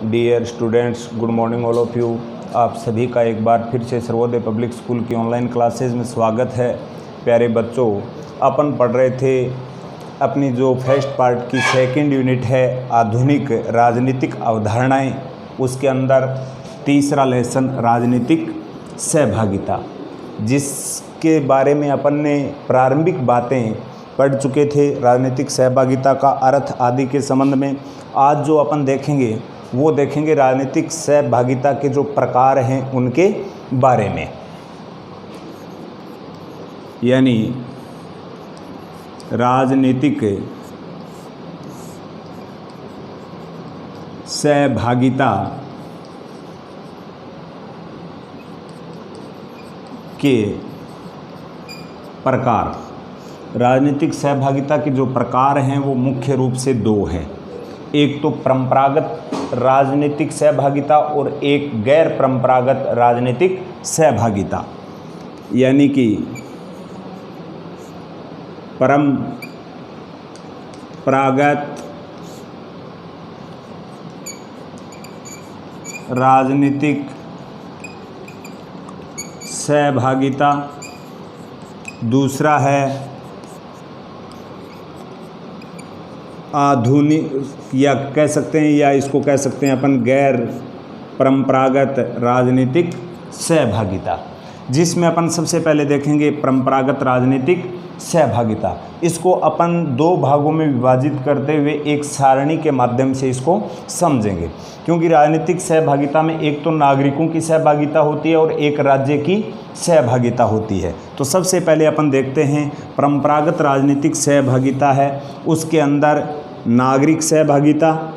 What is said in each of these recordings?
Dear students, good morning all of you. आप सभी का एक बार फिर से सर्वोदय पब्लिक स्कूल की ऑनलाइन क्लासेस में स्वागत है। प्यारे बच्चों, अपन पढ़ रहे थे अपनी जो फर्स्ट पार्ट की सेकंड यूनिट है आधुनिक राजनीतिक अवधारणाएं, उसके अंदर तीसरा लेसन राजनीतिक सहभागिता, जिसके बारे में अपन ने प्रारंभिक बातें पढ़ चुके थे। राजनीतिक सहभागिता का अर्थ आदि के संबंध में आज जो अपन देखेंगे वो देखेंगे राजनीतिक सहभागिता के जो प्रकार हैं उनके बारे में। यानी राजनीतिक सहभागिता के प्रकार। राजनीतिक सहभागिता के जो प्रकार हैं वो मुख्य रूप से दो हैं। एक तो परंपरागत राजनीतिक सहभागिता और एक गैर परंपरागत राजनीतिक सहभागिता। यानी कि परंपरागत राजनीतिक सहभागिता, दूसरा है आधुनिक या कह सकते हैं या इसको कह सकते हैं अपन गैर परंपरागत राजनीतिक सहभागिता, जिसमें अपन सबसे पहले देखेंगे परंपरागत राजनीतिक सहभागिता। इसको अपन दो भागों में विभाजित करते हुए एक सारणी के माध्यम से इसको समझेंगे, क्योंकि राजनीतिक सहभागिता में एक तो नागरिकों की सहभागिता होती है और एक राज्य की सहभागिता होती है। तो सबसे पहले अपन देखते हैं परंपरागत राजनीतिक सहभागिता है, उसके अंदर नागरिक सहभागिता,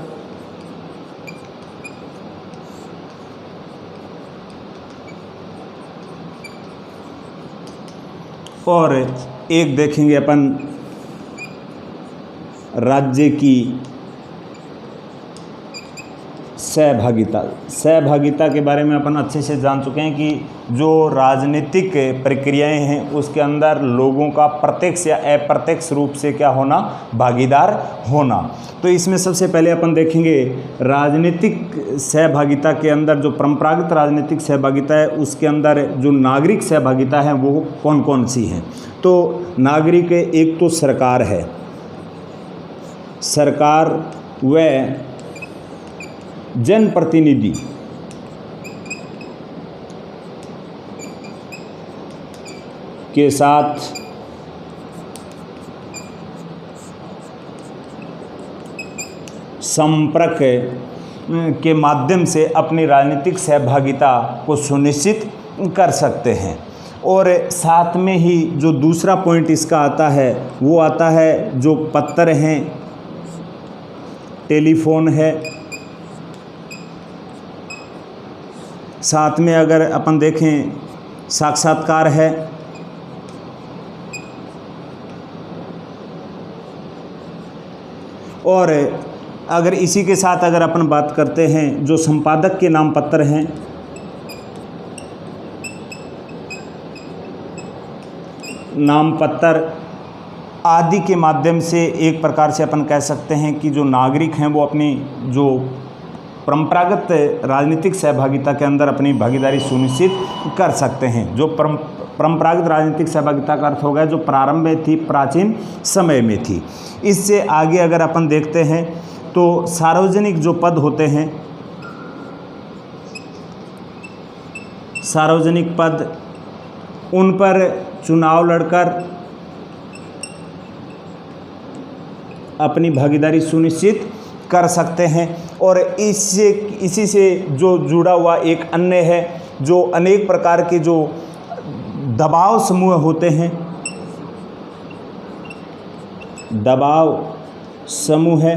और एक देखेंगे अपन राज्य की सहभागिता। सहभागिता के बारे में अपन अच्छे से जान चुके हैं कि जो राजनीतिक प्रक्रियाएं हैं उसके अंदर लोगों का प्रत्यक्ष या अप्रत्यक्ष रूप से क्या होना, भागीदार होना। तो इसमें सबसे पहले अपन देखेंगे राजनीतिक सहभागिता के अंदर जो परंपरागत राजनीतिक सहभागिता है उसके अंदर जो नागरिक सहभागिता है वो कौन कौन सी हैं। तो नागरिक एक तो सरकार है, सरकार व जनप्रतिनिधि के साथ संपर्क के माध्यम से अपनी राजनीतिक सहभागिता को सुनिश्चित कर सकते हैं। और साथ में ही जो दूसरा पॉइंट इसका आता है वो आता है जो पत्र हैं, टेलीफोन है, साथ में अगर अपन देखें साक्षात्कार है, और अगर इसी के साथ अगर अपन बात करते हैं जो संपादक के नाम पत्र हैं, नाम पत्र आदि के माध्यम से एक प्रकार से अपन कह सकते हैं कि जो नागरिक हैं वो अपनी जो परंपरागत राजनीतिक सहभागिता के अंदर अपनी भागीदारी सुनिश्चित कर सकते हैं। जो परंपरागत राजनीतिक सहभागिता का अर्थ होगा जो प्रारंभ में थी, प्राचीन समय में थी। इससे आगे अगर अपन देखते हैं तो सार्वजनिक जो पद होते हैं, सार्वजनिक पद, उन पर चुनाव लड़कर अपनी भागीदारी सुनिश्चित कर सकते हैं। और इसी से जो जुड़ा हुआ एक अन्य है जो अनेक प्रकार के जो दबाव समूह होते हैं, दबाव समूह है,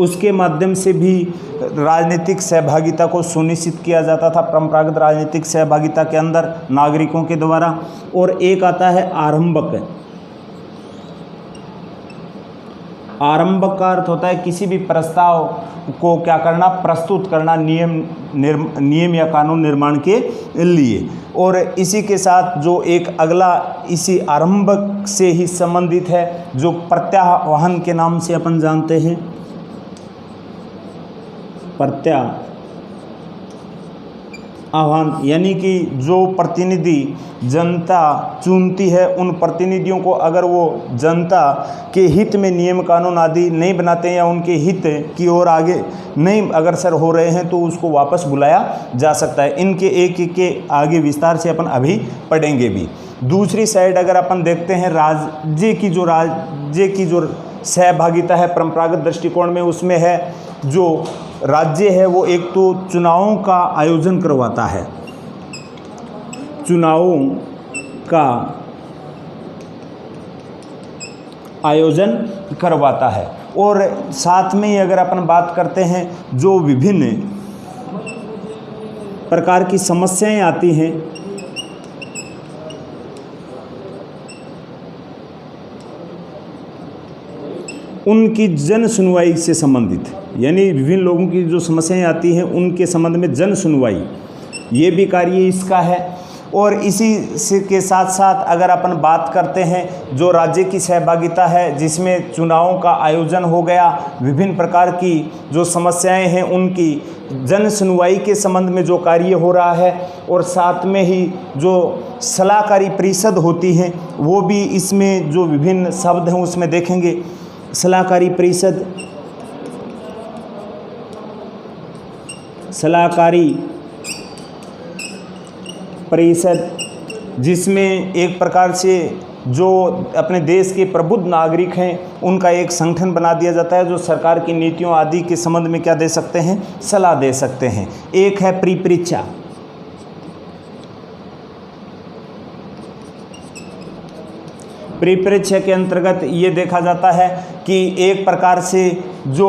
उसके माध्यम से भी राजनीतिक सहभागिता को सुनिश्चित किया जाता था परंपरागत राजनीतिक सहभागिता के अंदर नागरिकों के द्वारा। और एक आता है आरंभक। आरंभक का अर्थ होता है किसी भी प्रस्ताव को क्या करना, प्रस्तुत करना नियम या कानून निर्माण के लिए। और इसी के साथ जो एक अगला इसी आरंभक से ही संबंधित है जो प्रत्याह्वान के नाम से अपन जानते हैं, प्रत्याह्वान। आह्वान, यानी कि जो प्रतिनिधि जनता चुनती है उन प्रतिनिधियों को अगर वो जनता के हित में नियम कानून आदि नहीं बनाते हैं या उनके हित की ओर आगे नहीं अग्रसर हो रहे हैं तो उसको वापस बुलाया जा सकता है। इनके एक एक के आगे विस्तार से अपन अभी पढ़ेंगे भी। दूसरी साइड अगर अपन देखते हैं राज्य की जो सहभागिता है परंपरागत दृष्टिकोण में, उसमें है जो राज्य है वो एक तो चुनावों का आयोजन करवाता है, चुनावों का आयोजन करवाता है। और साथ में ही अगर अपन बात करते हैं जो विभिन्न प्रकार की समस्याएं आती हैं उनकी जन सुनवाई से संबंधित, यानी विभिन्न लोगों की जो समस्याएं आती हैं उनके संबंध में जन सुनवाई, ये भी कार्य इसका है। और इसी से के साथ साथ अगर अपन बात करते हैं जो राज्य की सहभागिता है जिसमें चुनावों का आयोजन हो गया, विभिन्न प्रकार की जो समस्याएं हैं उनकी जन सुनवाई के संबंध में जो कार्य हो रहा है, और साथ में ही जो सलाहकारी परिषद होती हैं वो भी इसमें जो विभिन्न शब्द हैं उसमें देखेंगे। सलाहकारी परिषद, सलाहकारी परिषद जिसमें एक प्रकार से जो अपने देश के प्रबुद्ध नागरिक हैं उनका एक संगठन बना दिया जाता है जो सरकार की नीतियों आदि के संबंध में क्या दे सकते हैं, सलाह दे सकते हैं। एक है परिप्रेक्ष्य, परिप्रेक्ष्य के अंतर्गत ये देखा जाता है कि एक प्रकार से जो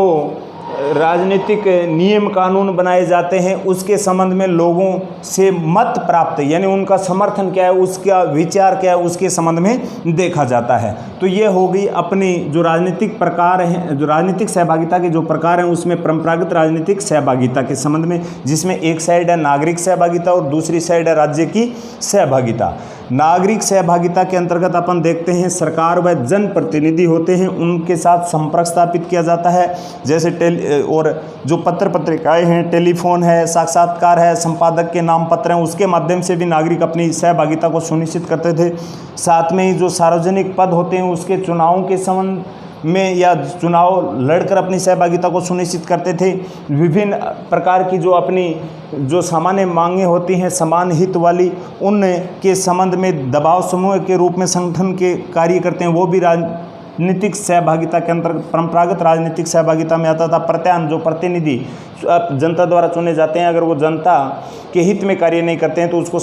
राजनीतिक नियम कानून बनाए जाते हैं उसके संबंध में लोगों से मत प्राप्त, यानी उनका समर्थन क्या है, उसका विचार क्या है, उसके संबंध में देखा जाता है। तो ये हो गई अपनी जो राजनीतिक प्रकार हैं, जो राजनीतिक सहभागिता के जो प्रकार हैं उसमें परंपरागत राजनीतिक सहभागिता के संबंध में, जिसमें एक साइड है नागरिक सहभागिता और दूसरी साइड है राज्य की सहभागिता। नागरिक सहभागिता के अंतर्गत अपन देखते हैं सरकार व जनप्रतिनिधि होते हैं, उनके साथ संपर्क स्थापित किया जाता है, जैसे और जो पत्र पत्रिकाएं हैं, टेलीफोन है, साक्षात्कार है, संपादक के नाम पत्र हैं, उसके माध्यम से भी नागरिक अपनी सहभागिता को सुनिश्चित करते थे। साथ में ही जो सार्वजनिक पद होते हैं उसके चुनावों के संबंध में या चुनाव लड़कर अपनी सहभागिता को सुनिश्चित करते थे। विभिन्न प्रकार की जो अपनी जो सामान्य मांगें होती हैं समान हित वाली, उनके संबंध में दबाव समूह के रूप में संगठन के कार्य करते हैं, वो भी राजनीतिक सहभागिता के अंतर्गत परंपरागत राजनीतिक सहभागिता में आता था। प्रत्यान जो प्रतिनिधि जनता द्वारा चुने जाते हैं, अगर वो जनता के हित में कार्य नहीं करते हैं तो उसको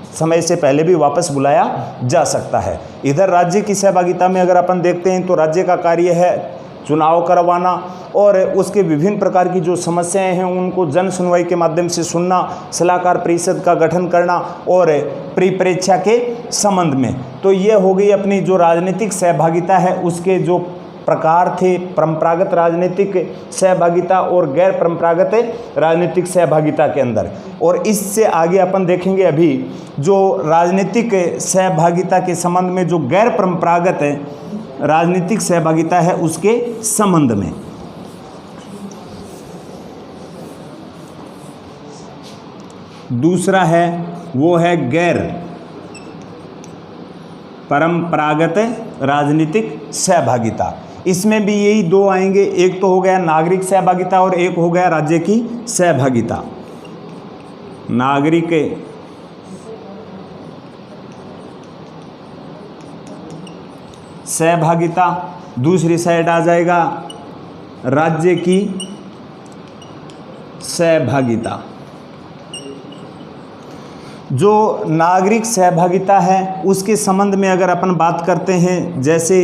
समय से पहले भी वापस बुलाया जा सकता है। इधर राज्य की सहभागिता में अगर अपन देखते हैं तो राज्य का कार्य है चुनाव करवाना और उसके विभिन्न प्रकार की जो समस्याएं हैं उनको जन सुनवाई के माध्यम से सुनना, सलाहकार परिषद का गठन करना और परिप्रेक्ष्य के संबंध में। तो ये हो गई अपनी जो राजनीतिक सहभागिता है उसके जो प्रकार थे, परंपरागत राजनीतिक सहभागिता और गैर परंपरागत राजनीतिक सहभागिता के अंदर। और इससे आगे अपन देखेंगे अभी जो राजनीतिक सहभागिता के संबंध में जो गैर परंपरागत राजनीतिक सहभागिता है उसके संबंध में। दूसरा है वो है गैर परंपरागत राजनीतिक सहभागिता। इसमें भी यही दो आएंगे, एक तो हो गया नागरिक सहभागिता और एक हो गया राज्य की सहभागिता। नागरिक सहभागिता, दूसरी साइड आ जाएगा राज्य की सहभागिता। जो नागरिक सहभागिता है उसके संबंध में अगर अपन बात करते हैं, जैसे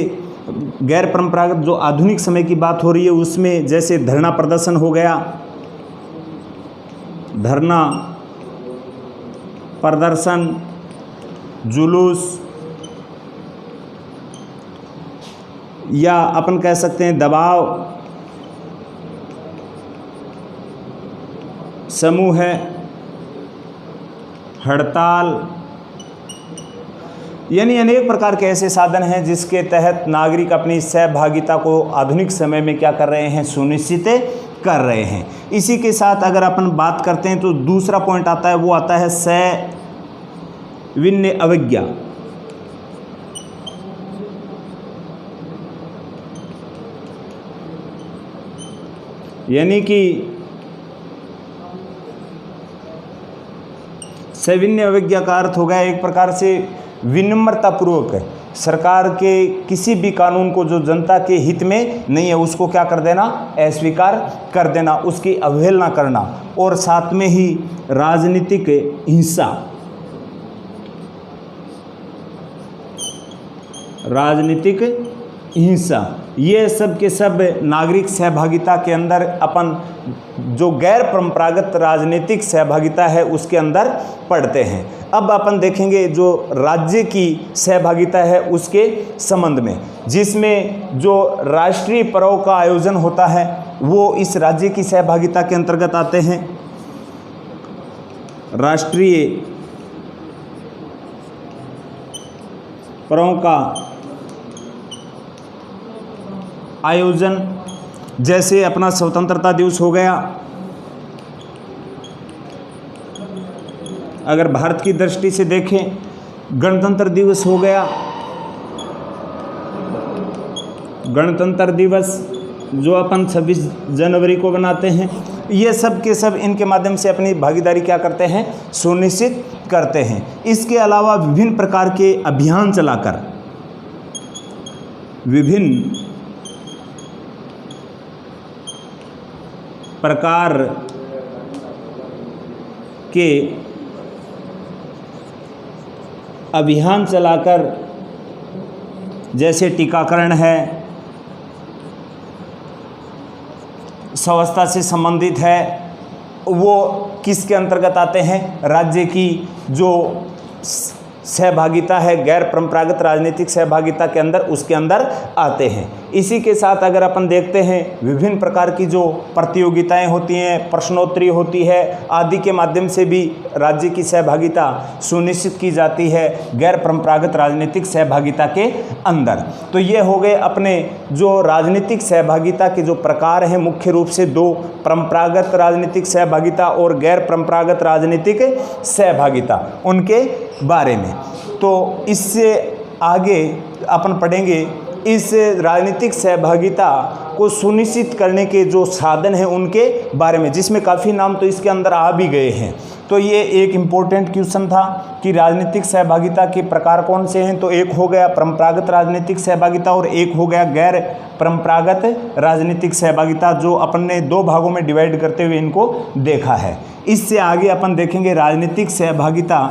गैर परंपरागत जो आधुनिक समय की बात हो रही है उसमें जैसे धरना प्रदर्शन हो गया, धरना प्रदर्शन, जुलूस, या अपन कह सकते हैं दबाव समूह है, हड़ताल, यानी अनेक प्रकार के ऐसे साधन हैं जिसके तहत नागरिक अपनी सहभागिता को आधुनिक समय में क्या कर रहे हैं, सुनिश्चित कर रहे हैं। इसी के साथ अगर अपन बात करते हैं तो दूसरा पॉइंट आता है, वो आता है सविनय अवज्ञा। यानी कि सविनय अवज्ञा का अर्थ हो गया एक प्रकार से विनम्रतापूर्वक सरकार के किसी भी कानून को जो जनता के हित में नहीं है उसको क्या कर देना, अस्वीकार कर देना, उसकी अवहेलना करना। और साथ में ही राजनीतिक हिंसा, राजनीतिक हिंसा, ये सब के सब नागरिक सहभागिता के अंदर अपन जो गैर परंपरागत राजनीतिक सहभागिता है उसके अंदर पढ़ते हैं। अब अपन देखेंगे जो राज्य की सहभागिता है उसके संबंध में, जिसमें जो राष्ट्रीय पर्व का आयोजन होता है वो इस राज्य की सहभागिता के अंतर्गत आते हैं। राष्ट्रीय पर्वों का आयोजन, जैसे अपना स्वतंत्रता दिवस हो गया, अगर भारत की दृष्टि से देखें गणतंत्र दिवस हो गया, गणतंत्र दिवस जो अपन 26 जनवरी को बनाते हैं, ये सब के सब इनके माध्यम से अपनी भागीदारी क्या करते हैं, सुनिश्चित करते हैं। इसके अलावा विभिन्न प्रकार के अभियान चलाकर, विभिन्न प्रकार के अभियान चलाकर, जैसे टीकाकरण है, स्वास्थ्य से संबंधित है, वो किसके अंतर्गत आते हैं, राज्य की जो सहभागिता है गैर परंपरागत राजनीतिक सहभागिता के अंदर, उसके अंदर आते हैं। इसी के साथ अगर अपन देखते हैं विभिन्न प्रकार की जो प्रतियोगिताएं होती हैं, प्रश्नोत्तरी होती है, आदि के माध्यम से भी राज्य की सहभागिता सुनिश्चित की जाती है गैर परंपरागत राजनीतिक सहभागिता के अंदर। तो ये हो गए अपने जो राजनीतिक सहभागिता के जो प्रकार हैं, मुख्य रूप से दो, परंपरागत राजनीतिक सहभागिता और गैर परंपरागत राजनीतिक सहभागिता, उनके बारे में। तो इससे आगे अपन पढ़ेंगे इस राजनीतिक सहभागिता को सुनिश्चित करने के जो साधन हैं उनके बारे में, जिसमें काफ़ी नाम तो इसके अंदर आ भी गए हैं। तो ये एक इम्पोर्टेंट क्वेश्चन था कि राजनीतिक सहभागिता के प्रकार कौन से हैं। तो एक हो गया परंपरागत राजनीतिक सहभागिता और एक हो गया गैर परंपरागत राजनीतिक सहभागिता, जो अपन ने दो भागों में डिवाइड करते हुए इनको देखा है। इससे आगे अपन देखेंगे राजनीतिक सहभागिता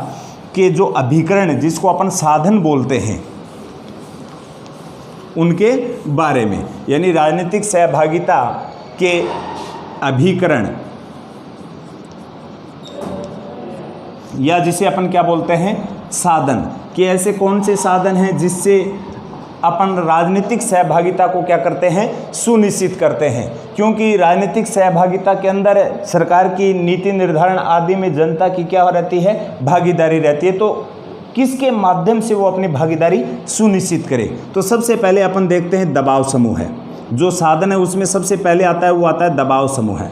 के जो अभिकरण, जिसको अपन साधन बोलते हैं, उनके बारे में। यानी राजनीतिक सहभागिता के अभिकरण, या जिसे अपन क्या बोलते हैं, साधन, कि ऐसे कौन से साधन हैं जिससे अपन राजनीतिक सहभागिता को क्या करते हैं, सुनिश्चित करते हैं। क्योंकि राजनीतिक सहभागिता के अंदर सरकार की नीति निर्धारण आदि में जनता की क्या रहती है, भागीदारी रहती है। तो किसके माध्यम से वो अपनी भागीदारी सुनिश्चित करे। तो सबसे पहले अपन देखते हैं दबाव समूह है, जो साधन है उसमें सबसे पहले आता है वो आता है दबाव समूह है।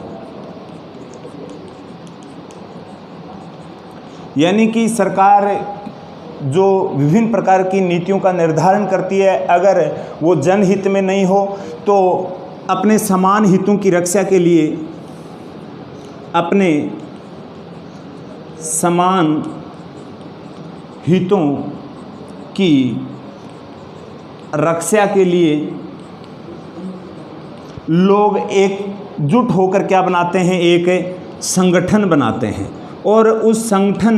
यानी कि सरकार जो विभिन्न प्रकार की नीतियों का निर्धारण करती है, अगर वो जनहित में नहीं हो तो अपने समान हितों की रक्षा के लिए, अपने समान हितों की रक्षा के लिए लोग एकजुट होकर क्या बनाते हैं, एक संगठन बनाते हैं। और उस संगठन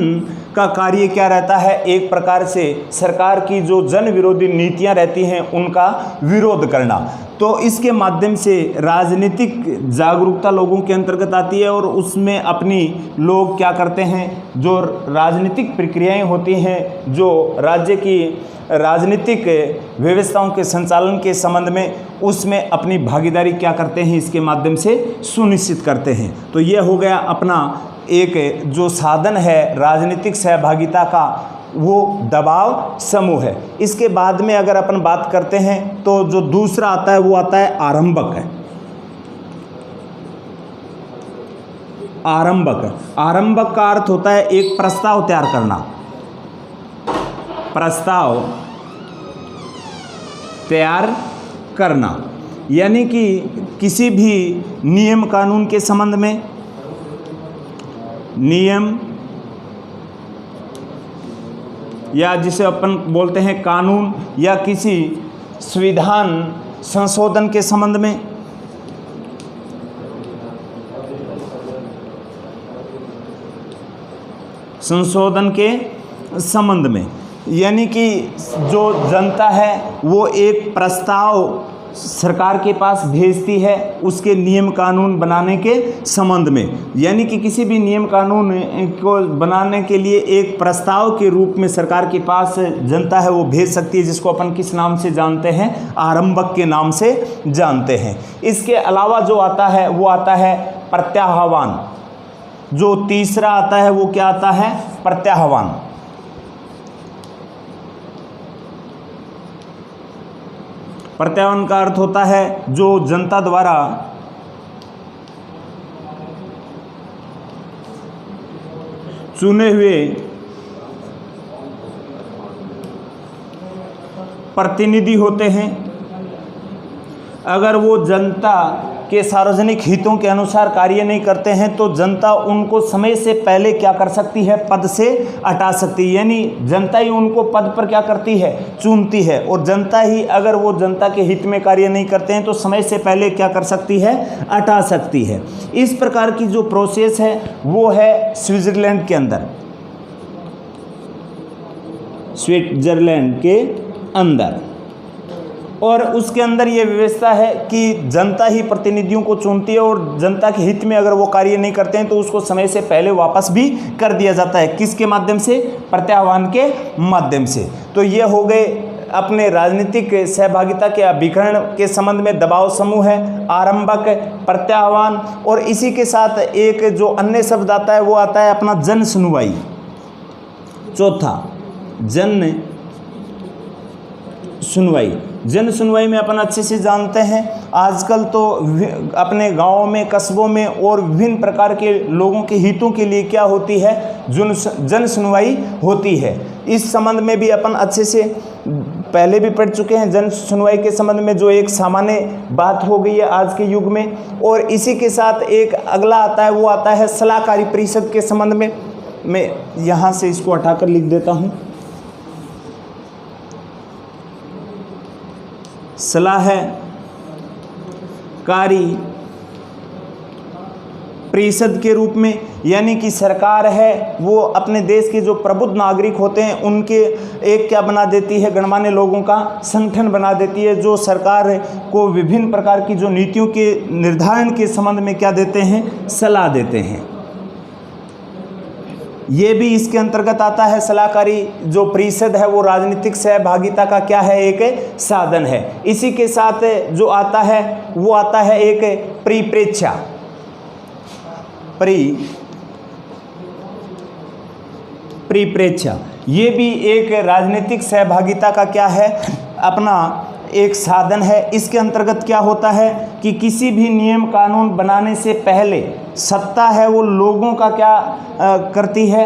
का कार्य क्या रहता है, एक प्रकार से सरकार की जो जन विरोधी नीतियां रहती हैं उनका विरोध करना। तो इसके माध्यम से राजनीतिक जागरूकता लोगों के अंतर्गत आती है और उसमें अपनी लोग क्या करते हैं, जो राजनीतिक प्रक्रियाएं होती हैं, जो राज्य की राजनीतिक व्यवस्थाओं के संचालन के संबंध में, उसमें अपनी भागीदारी क्या करते हैं, इसके माध्यम से सुनिश्चित करते हैं। तो ये हो गया अपना एक जो साधन है राजनीतिक सहभागिता का, वो दबाव समूह है। इसके बाद में अगर अपन बात करते हैं तो जो दूसरा आता है वो आता है आरंभक है। आरंभक। आरंभक का अर्थ होता है एक प्रस्ताव तैयार करना, प्रस्ताव तैयार करना, यानी कि किसी भी नियम कानून के संबंध में, नियम या जिसे अपन बोलते हैं कानून, या किसी संविधान संशोधन के संबंध में, संशोधन के संबंध में, यानी कि जो जनता है वो एक प्रस्ताव सरकार के पास भेजती है उसके नियम कानून बनाने के संबंध में, यानी कि किसी भी नियम कानून को बनाने के लिए एक प्रस्ताव के रूप में सरकार के पास जनता है वो भेज सकती है, जिसको अपन किस नाम से जानते हैं, आरंभक के नाम से जानते हैं। इसके अलावा जो आता है वो आता है प्रत्याह्वान। जो तीसरा आता है वो क्या आता है, प्रत्याह्वान। प्रत्याह्वान का अर्थ होता है जो जनता द्वारा चुने हुए प्रतिनिधि होते हैं, अगर वो जनता के सार्वजनिक हितों के अनुसार कार्य नहीं करते हैं तो जनता उनको समय से पहले क्या कर सकती है, पद से हटा सकती है। यानी जनता ही उनको पद पर क्या करती है, चुनती है, और जनता ही अगर वो जनता के हित में कार्य नहीं करते हैं तो समय से पहले क्या कर सकती है, हटा सकती है। इस प्रकार की जो प्रोसेस है वो है स्विट्जरलैंड के अंदर, स्विट्जरलैंड के अंदर, और उसके अंदर ये व्यवस्था है कि जनता ही प्रतिनिधियों को चुनती है और जनता के हित में अगर वो कार्य नहीं करते हैं तो उसको समय से पहले वापस भी कर दिया जाता है। किसके माध्यम से, प्रत्याह्वान के माध्यम से। तो ये हो गए अपने राजनीतिक सहभागिता के अभिकरण के संबंध में दबाव समूह है, आरंभक, प्रत्याह्वान, और इसी के साथ एक जो अन्य शब्द आता है वो आता है अपना जन सुनवाई। चौथा, जन सुनवाई। जन सुनवाई में अपन अच्छे से जानते हैं आजकल तो अपने गाँव में, कस्बों में और विभिन्न प्रकार के लोगों के हितों के लिए क्या होती है, जन सुनवाई होती है। इस संबंध में भी अपन अच्छे से पहले भी पढ़ चुके हैं। जन सुनवाई के संबंध में जो एक सामान्य बात हो गई है आज के युग में, और इसी के साथ एक अगला आता है वो आता है सलाहकारी परिषद के संबंध में। मैं यहाँ से इसको हटाकर लिख देता हूँ, सलाहकारी परिषद के रूप में, यानी कि सरकार है वो अपने देश के जो प्रबुद्ध नागरिक होते हैं उनके एक क्या बना देती है, गणमान्य लोगों का संगठन बना देती है, जो सरकार को विभिन्न प्रकार की जो नीतियों के निर्धारण के संबंध में क्या देते हैं, सलाह देते हैं। ये भी इसके अंतर्गत आता है। सलाहकारी जो परिषद है वो राजनीतिक सहभागिता का क्या है, एक साधन है। इसी के साथ जो आता है वो आता है एक परिप्रेक्ष्य। परिप्रेक्ष्य ये भी एक राजनीतिक सहभागिता का क्या है, अपना एक साधन है। इसके अंतर्गत क्या होता है कि किसी भी नियम कानून बनाने से पहले सत्ता है वो लोगों का क्या करती है,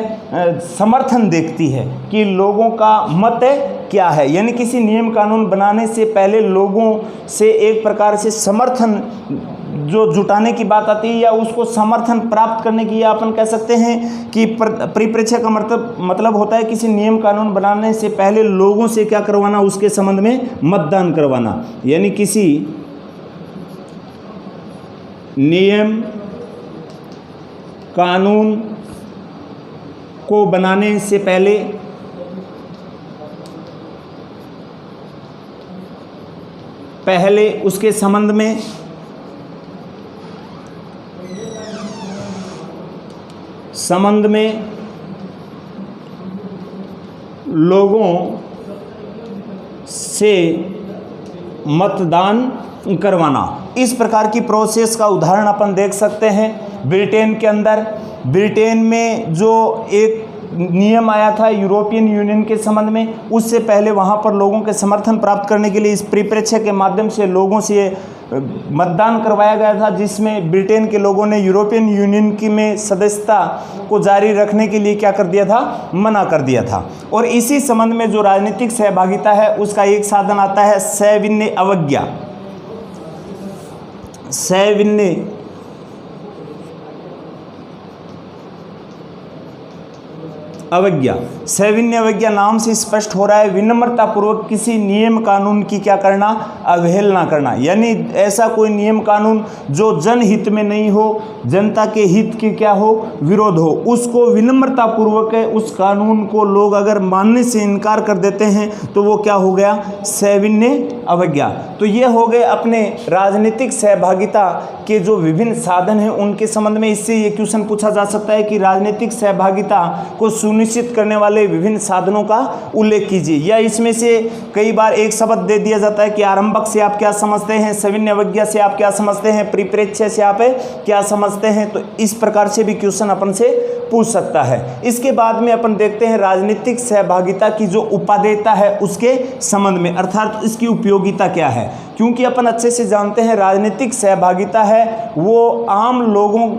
समर्थन देखती है कि लोगों का मत क्या है। यानी किसी नियम कानून बनाने से पहले लोगों से एक प्रकार से समर्थन जो जुटाने की बात आती है या उसको समर्थन प्राप्त करने की, या अपन कह सकते हैं कि परिप्रेक्ष्य का मतलब होता है किसी नियम कानून बनाने से पहले लोगों से क्या करवाना, उसके संबंध में मतदान करवाना। यानी किसी नियम कानून को बनाने से पहले उसके संबंध में लोगों से मतदान करवाना। इस प्रकार की प्रोसेस का उदाहरण अपन देख सकते हैं ब्रिटेन के अंदर। ब्रिटेन में जो एक नियम आया था यूरोपियन यूनियन के संबंध में, उससे पहले वहाँ पर लोगों के समर्थन प्राप्त करने के लिए इस परिप्रेक्ष्य के माध्यम से लोगों से मतदान करवाया गया था, जिसमें ब्रिटेन के लोगों ने यूरोपियन यूनियन की में सदस्यता को जारी रखने के लिए क्या कर दिया था, मना कर दिया था। और इसी संबंध में जो राजनीतिक सहभागिता है उसका एक साधन आता है सविनय अवज्ञा। सविनय अवज्ञा, सविनय अवज्ञा नाम से स्पष्ट हो रहा है विनम्रता पूर्वक किसी नियम कानून की क्या करना, अवहेलना करना। यानी ऐसा कोई नियम कानून जो जनहित में नहीं हो, जनता के हित के क्या हो, विरोध हो, उसको विनम्रता पूर्वक है उस कानून को लोग अगर मानने से इनकार कर देते हैं तो वो क्या हो गया, सविनय अवज्ञा। तो ये हो गए अपने राजनीतिक सहभागिता के जो विभिन्न साधन हैं उनके संबंध में। इससे ये क्वेश्चन पूछा जा सकता है कि राजनीतिक सहभागिता को सुनिश्चित करने वाले विभिन्न साधनों का उल्लेख कीजिए, या इसमें से कई बार एक शब्द दे दिया जाता है कि आरंभक से आप क्या समझते हैं, सविनय अवज्ञा से आप क्या समझते हैं, परिप्रेक्ष्य से आप क्या समझते हैं। तो इस प्रकार से भी क्वेश्चन अपन से पूछ सकता है। इसके बाद में अपन देखते हैं राजनीतिक सहभागिता की जो उपादेयता है उसके संबंध में, अर्थात इसकी उपयोगिता क्या है। क्योंकि अपन अच्छे से जानते हैं राजनीतिक सहभागिता है वो आम लोगों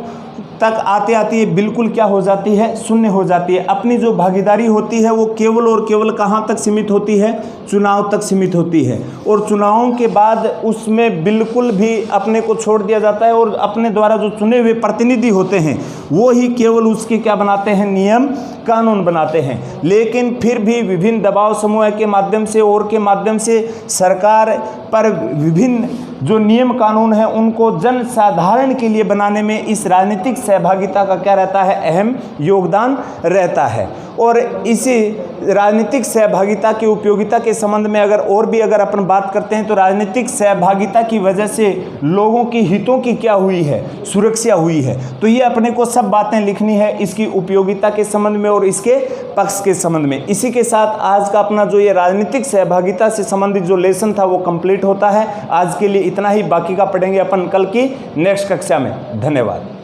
तक आते आती है बिल्कुल क्या हो जाती है, शून्य हो जाती है। अपनी जो भागीदारी होती है वो केवल और केवल कहाँ तक सीमित होती है, चुनाव तक सीमित होती है। और चुनावों के बाद उसमें बिल्कुल भी अपने को छोड़ दिया जाता है और अपने द्वारा जो चुने हुए प्रतिनिधि होते हैं वो ही केवल उसके क्या बनाते हैं, नियम कानून बनाते हैं। लेकिन फिर भी विभिन्न दबाव समूह के माध्यम से और के माध्यम से सरकार पर विभिन्न जो नियम कानून है उनको जन साधारण के लिए बनाने में इस राजनीतिक सहभागिता का क्या रहता है, अहम योगदान रहता है। और इसी राजनीतिक सहभागिता की उपयोगिता के संबंध में अगर अपन बात करते हैं तो राजनीतिक सहभागिता की वजह से लोगों की हितों की क्या हुई है, सुरक्षा हुई है। तो ये अपने को सब बातें लिखनी है इसकी उपयोगिता के संबंध में और इसके पक्ष के संबंध में। इसी के साथ आज का अपना जो ये राजनीतिक सहभागिता से संबंधित जो लेसन था वो कंप्लीट होता है। आज के लिए इतना ही, बाकी का पढ़ेंगे अपन कल की नेक्स्ट कक्षा में। धन्यवाद।